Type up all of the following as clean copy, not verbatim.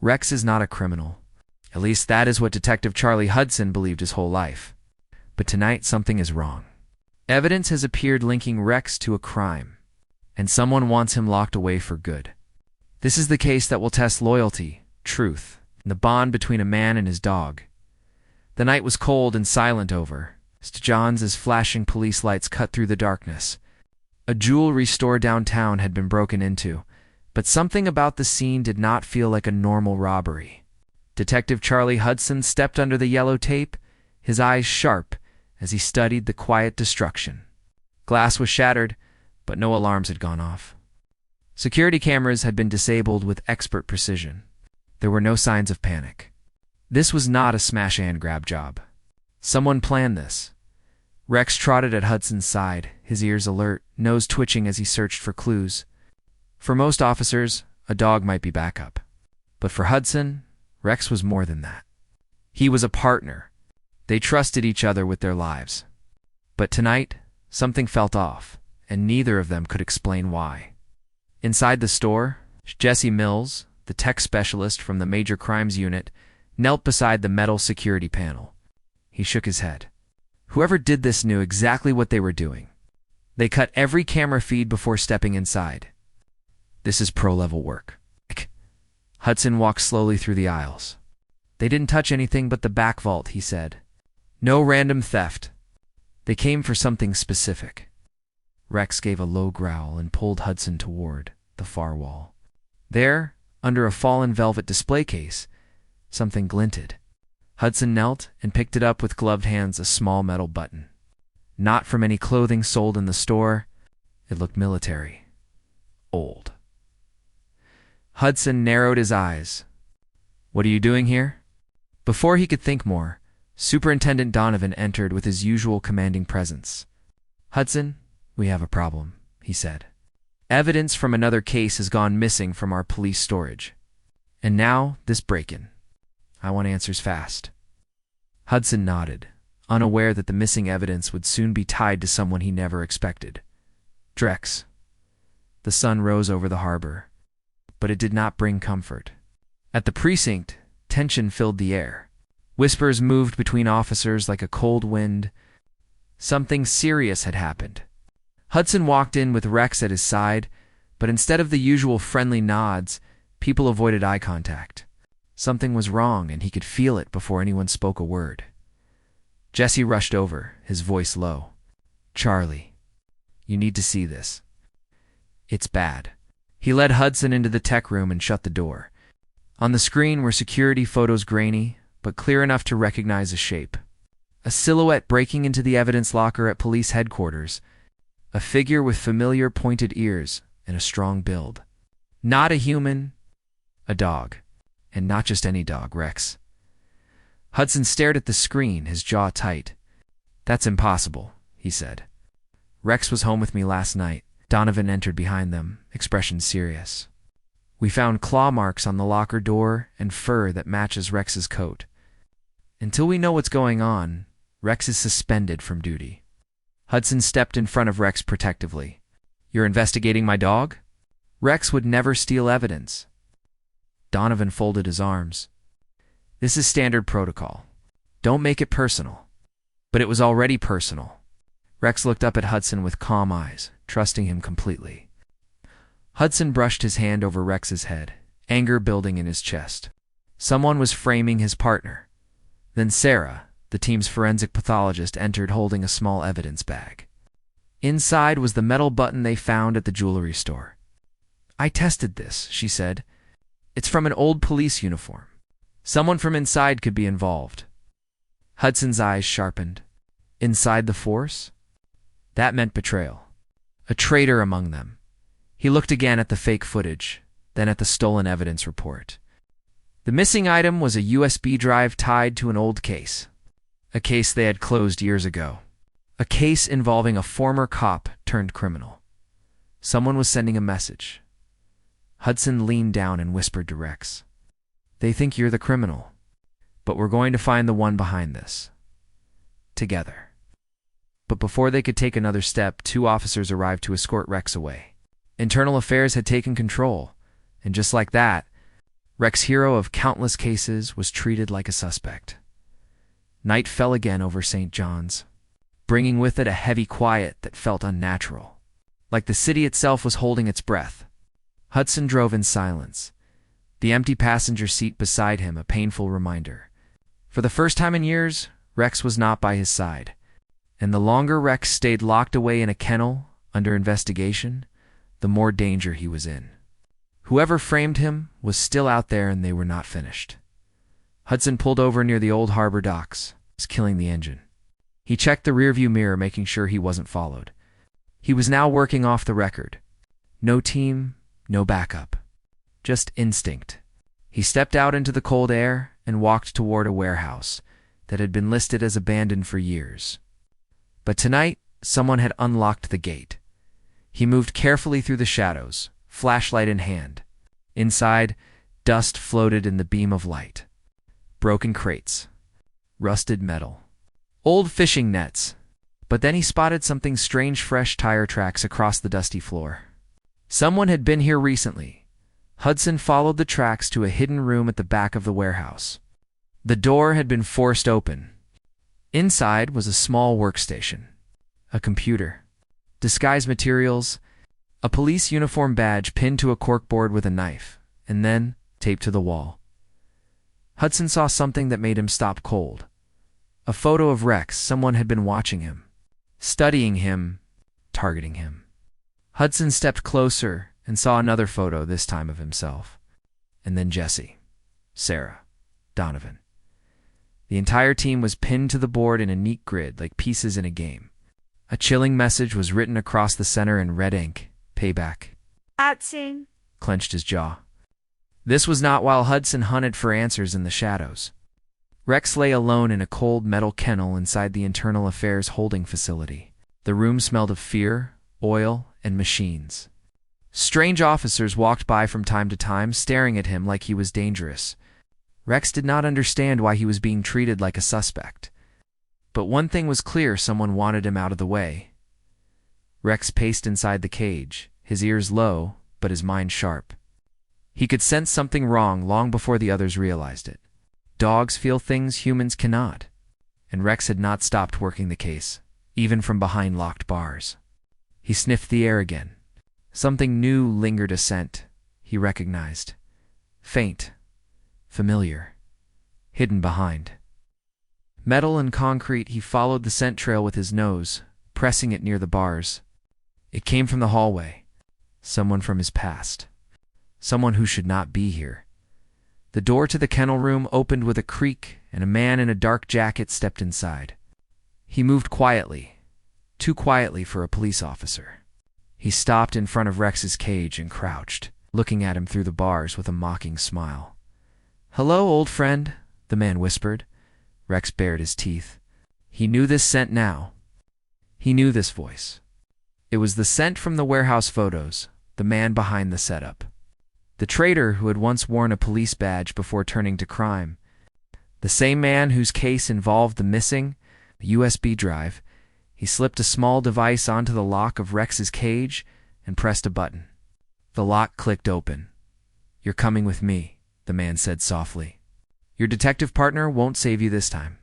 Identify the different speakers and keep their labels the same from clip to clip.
Speaker 1: Rex is not a criminal. At least that is what Detective Charlie Hudson believed his whole life. But tonight something is wrong. Evidence has appeared linking Rex to a crime, and someone wants him locked away for good. This is the case that will test loyalty, truth, and the bond between a man and his dog. The night was cold and silent over St. John's as flashing police lights cut through the darkness. A jewelry store downtown had been broken into, but something about the scene did not feel like a normal robbery. Detective Charlie Hudson stepped under the yellow tape, his eyes sharp as he studied the quiet destruction. Glass was shattered, but no alarms had gone off. Security cameras had been disabled with expert precision. There were no signs of panic. This was not a smash-and-grab job. Someone planned this. Rex trotted at Hudson's side, his ears alert, nose twitching as he searched for clues. For most officers, a dog might be backup. But for Hudson, Rex was more than that. He was a partner. They trusted each other with their lives. But tonight, something felt off, and neither of them could explain why. Inside the store, Jesse Mills, the tech specialist from the Major Crimes Unit, knelt beside the metal security panel. He shook his head. Whoever did this knew exactly what they were doing. They cut every camera feed before stepping inside. This is pro-level work. Hudson walked slowly through the aisles. They didn't touch anything but the back vault, he said. No random theft. They came for something specific. Rex gave a low growl and pulled Hudson toward the far wall. There, under a fallen velvet display case, something glinted. Hudson knelt and picked it up with gloved hands, a small metal button. Not from any clothing sold in the store. It looked military. Old. Hudson narrowed his eyes. What are you doing here? Before he could think more, Superintendent Donovan entered with his usual commanding presence. Hudson, we have a problem, he said. Evidence from another case has gone missing from our police storage. And now, this break-in. I want answers fast. Hudson nodded, unaware that the missing evidence would soon be tied to someone he never expected. Drex. The sun rose over the harbor, but it did not bring comfort. At the precinct, tension filled the air. Whispers moved between officers like a cold wind. Something serious had happened. Hudson walked in with Rex at his side, but instead of the usual friendly nods, people avoided eye contact. Something was wrong, and he could feel it before anyone spoke a word. Jesse rushed over, his voice low. Charlie, you need to see this. It's bad. He led Hudson into the tech room and shut the door. On the screen were security photos, grainy, but clear enough to recognize a shape. A silhouette breaking into the evidence locker at police headquarters. A figure with familiar pointed ears and a strong build. Not a human, a dog. And not just any dog, Rex. Hudson stared at the screen, his jaw tight. That's impossible, he said. Rex was home with me last night. Donovan entered behind them, expression serious. We found claw marks on the locker door and fur that matches Rex's coat. Until we know what's going on, Rex is suspended from duty. Hudson stepped in front of Rex protectively. You're investigating my dog? Rex would never steal evidence. Donovan folded his arms. This is standard protocol. Don't make it personal. But it was already personal. Rex looked up at Hudson with calm eyes, trusting him completely. Hudson brushed his hand over Rex's head, anger building in his chest. Someone was framing his partner. Then Sarah, the team's forensic pathologist, entered holding a small evidence bag. Inside was the metal button they found at the jewelry store. I tested this, she said. It's from an old police uniform. Someone from inside could be involved. Hudson's eyes sharpened. Inside the force? That meant betrayal. A traitor among them. He looked again at the fake footage, then at the stolen evidence report. The missing item was a USB drive tied to an old case. A case they had closed years ago. A case involving a former cop turned criminal. Someone was sending a message. Hudson leaned down and whispered to Rex. They think you're the criminal, but we're going to find the one behind this. Together. But before they could take another step, 2 officers arrived to escort Rex away. Internal Affairs had taken control, and just like that, Rex, hero of countless cases, was treated like a suspect. Night fell again over St. John's, bringing with it a heavy quiet that felt unnatural, like the city itself was holding its breath. Hudson drove in silence, the empty passenger seat beside him a painful reminder. For the first time in years, Rex was not by his side, and the longer Rex stayed locked away in a kennel under investigation, the more danger he was in. Whoever framed him was still out there, and they were not finished. Hudson pulled over near the old harbor docks, killing the engine. He checked the rearview mirror, making sure he wasn't followed. He was now working off the record. No team, no backup. Just instinct. He stepped out into the cold air and walked toward a warehouse that had been listed as abandoned for years. But tonight, someone had unlocked the gate. He moved carefully through the shadows, flashlight in hand. Inside, dust floated in the beam of light. Broken crates, rusted metal, old fishing nets. But then he spotted something strange: fresh tire tracks across the dusty floor. Someone had been here recently. Hudson followed the tracks to a hidden room at the back of the warehouse. The door had been forced open. Inside was a small workstation, a computer, disguise materials, a police uniform badge pinned to a corkboard with a knife, and then taped to the wall. Hudson saw something that made him stop cold. A photo of Rex. Someone had been watching him, studying him, targeting him. Hudson stepped closer and saw another photo, this time of himself. And then Jesse, Sarah, Donovan. The entire team was pinned to the board in a neat grid, like pieces in a game. A chilling message was written across the center in red ink: payback.
Speaker 2: Hudson
Speaker 1: Clenched his jaw. This was not while Hudson hunted for answers in the shadows. Rex lay alone in a cold metal kennel inside the Internal Affairs holding facility. The room smelled of fear, oil, and machines. Strange officers walked by from time to time, staring at him like he was dangerous. Rex did not understand why he was being treated like a suspect. But one thing was clear: someone wanted him out of the way. Rex paced inside the cage, his ears low, but his mind sharp. He could sense something wrong long before the others realized it. Dogs feel things humans cannot, and Rex had not stopped working the case, even from behind locked bars. He sniffed the air again. Something new lingered, a scent he recognized. Faint, familiar, hidden behind metal and concrete. He followed the scent trail with his nose, pressing it near the bars. It came from the hallway. Someone from his past. Someone who should not be here. The door to the kennel room opened with a creak, and a man in a dark jacket stepped inside. He moved quietly, too quietly for a police officer. He stopped in front of Rex's cage and crouched, looking at him through the bars with a mocking smile. "Hello, old friend," the man whispered. Rex bared his teeth. He knew this scent now. He knew this voice. It was the scent from the warehouse photos, the man behind the setup. The traitor who had once worn a police badge before turning to crime. The same man whose case involved the missing USB drive. He slipped a small device onto the lock of Rex's cage and pressed a button. The lock clicked open. "You're coming with me," the man said softly. "Your detective partner won't save you this time.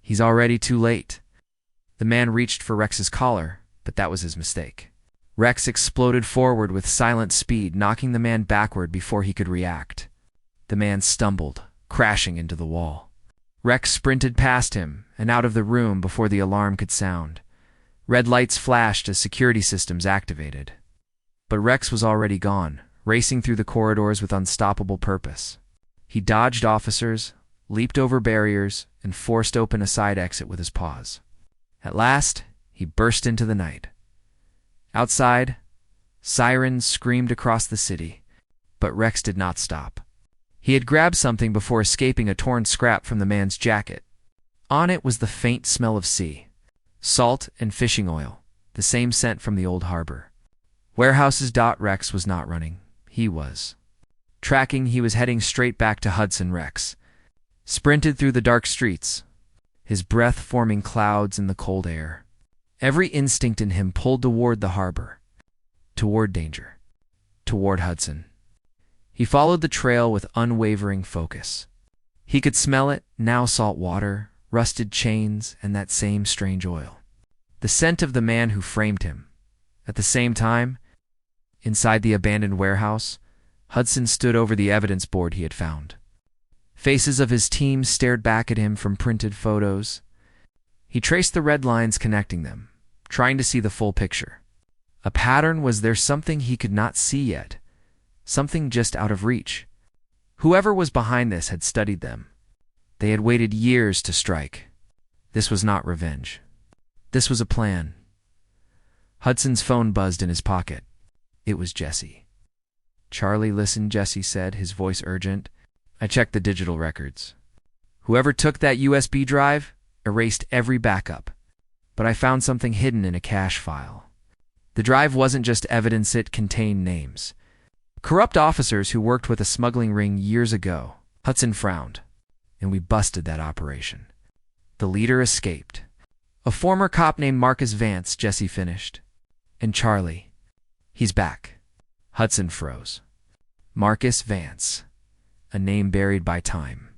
Speaker 1: He's already too late." The man reached for Rex's collar, but that was his mistake. Rex exploded forward with silent speed, knocking the man backward before he could react. The man stumbled, crashing into the wall. Rex sprinted past him and out of the room before the alarm could sound. Red lights flashed as security systems activated. But Rex was already gone, racing through the corridors with unstoppable purpose. He dodged officers, leaped over barriers, and forced open a side exit with his paws. At last, he burst into the night. Outside, sirens screamed across the city, but Rex did not stop. He had grabbed something before escaping a torn scrap from the man's jacket. On it was the faint smell of sea, salt and fishing oil, the same scent from the old harbor. Warehouses. Rex was not running. He was tracking. He was heading straight back to Hudson Rex. Sprinted through the dark streets, his breath forming clouds in the cold air. Every instinct in him pulled toward the harbor, toward danger, toward Hudson. He followed the trail with unwavering focus. He could smell it, now salt water, rusted chains, and that same strange oil. The scent of the man who framed him. At the same time, inside the abandoned warehouse, Hudson stood over the evidence board he had found. Faces of his team stared back at him from printed photos. He traced the red lines connecting them, trying to see the full picture. A pattern. Was there something he could not see yet? Something just out of reach? Whoever was behind this had studied them. They had waited years to strike. This was not revenge. This was a plan. Hudson's phone buzzed in his pocket. It was Jesse. "Charlie, listen," Jesse said, his voice urgent. "I checked the digital records. Whoever took that USB drive erased every backup. But I found something hidden in a cache file. The drive wasn't just evidence, it contained names. Corrupt officers who worked with a smuggling ring years ago." Hudson frowned. "And we busted that operation. The leader escaped. A former cop named Marcus Vance," Jesse finished. "And Charlie. He's back." Hudson froze. Marcus Vance. A name buried by time.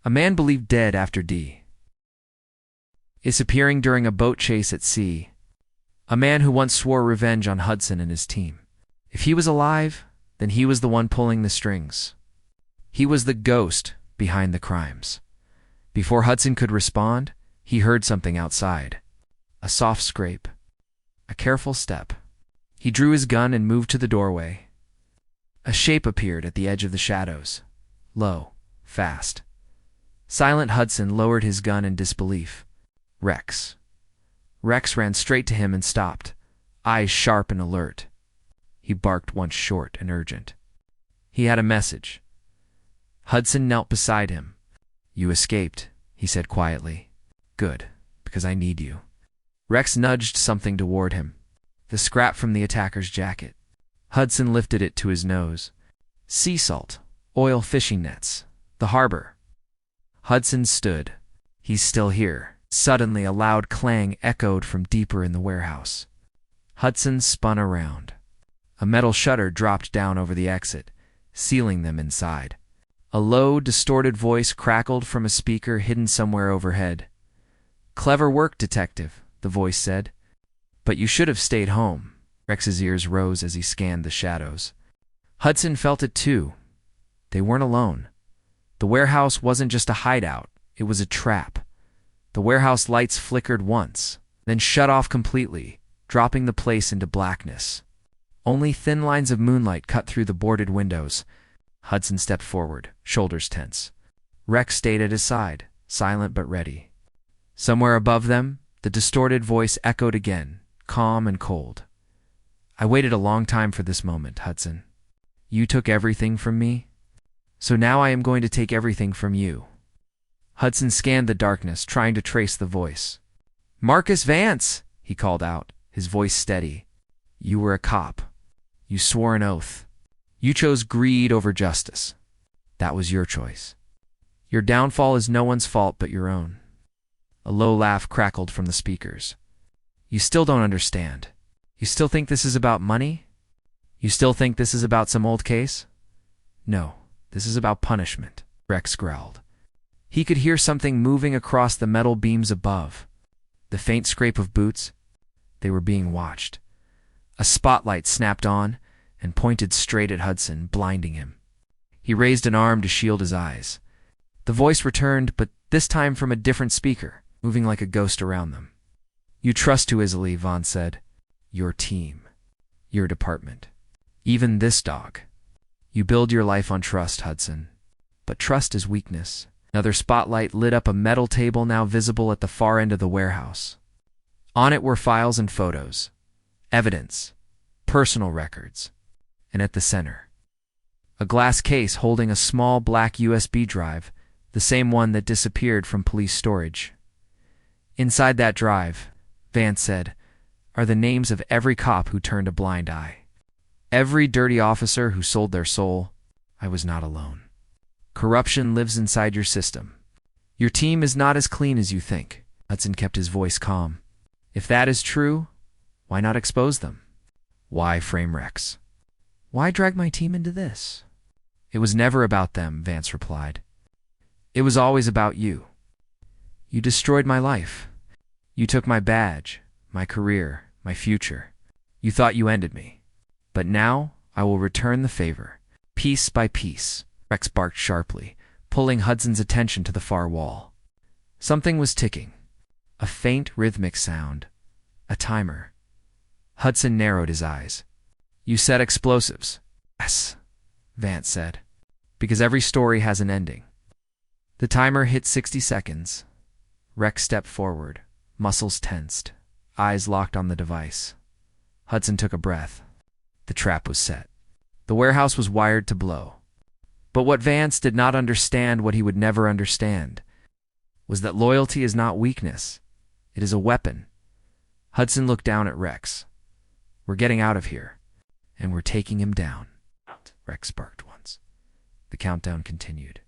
Speaker 1: A man believed dead after disappearing during a boat chase at sea. A man who once swore revenge on Hudson and his team. If he was alive, then he was the one pulling the strings. He was the ghost behind the crimes. Before Hudson could respond, he heard something outside. A soft scrape. A careful step. He drew his gun and moved to the doorway. A shape appeared at the edge of the shadows. Low, fast. Silent Hudson lowered his gun in disbelief. Rex. Rex ran straight to him and stopped, eyes sharp and alert. He barked once, short and urgent. He had a message. Hudson knelt beside him. "You escaped," he said quietly. "Good, because I need you." Rex nudged something toward him. The scrap from the attacker's jacket. Hudson lifted it to his nose. Sea salt, oil fishing nets, the harbor. Hudson stood. "He's still here." Suddenly a loud clang echoed from deeper in the warehouse. Hudson spun around. A metal shutter dropped down over the exit, sealing them inside. A low, distorted voice crackled from a speaker hidden somewhere overhead. "Clever work, detective," the voice said. "But you should have stayed home." Rex's ears rose as he scanned the shadows. Hudson felt it too. They weren't alone. The warehouse wasn't just a hideout, it was a trap. The warehouse lights flickered once, then shut off completely, dropping the place into blackness. Only thin lines of moonlight cut through the boarded windows. Hudson stepped forward, shoulders tense. Rex stayed at his side, silent but ready. Somewhere above them, the distorted voice echoed again, calm and cold. "I waited a long time for this moment, Hudson. You took everything from me, so now I am going to take everything from you." Hudson scanned the darkness, trying to trace the voice. "Marcus Vance!" he called out, his voice steady. "You were a cop. You swore an oath. You chose greed over justice. That was your choice. Your downfall is no one's fault but your own." A low laugh crackled from the speakers. "You still don't understand. You still think this is about money? You still think this is about some old case? No, this is about punishment," Rex growled. He could hear something moving across the metal beams above. The faint scrape of boots. They were being watched. A spotlight snapped on and pointed straight at Hudson, blinding him. He raised an arm to shield his eyes. The voice returned, but this time from a different speaker, moving like a ghost around them. "You trust too easily," Vaughn said. "Your team. Your department. Even this dog. You build your life on trust, Hudson. But trust is weakness." Another spotlight lit up a metal table now visible at the far end of the warehouse. On it were files and photos, evidence, personal records, and at the center, a glass case holding a small black USB drive, the same one that disappeared from police storage. "Inside that drive," Vance said, "are the names of every cop who turned a blind eye. Every dirty officer who sold their soul. I was not alone. Corruption lives inside your system. Your team is not as clean as you think." Hudson kept his voice calm. "If that is true, why not expose them? Why frame Rex? Why drag my team into this?" It was never about them, Vance replied. It was always about you. You destroyed my life. You took my badge, my career, my future. You thought you ended me. But now I will return the favor, piece by piece, Rex barked sharply, pulling Hudson's attention to the far wall. Something was ticking. A faint rhythmic sound. A timer. Hudson narrowed his eyes. You said explosives. Yes, Vance said. Because every story has an ending. The timer hit 60 seconds. Rex stepped forward, muscles tensed, eyes locked on the device. Hudson took a breath. The trap was set. The warehouse was wired to blow. But what Vance did not understand, what he would never understand, was that loyalty is not weakness. It is a weapon. Hudson looked down at Rex. We're getting out of here, and we're taking him down. Rex barked once. The countdown continued.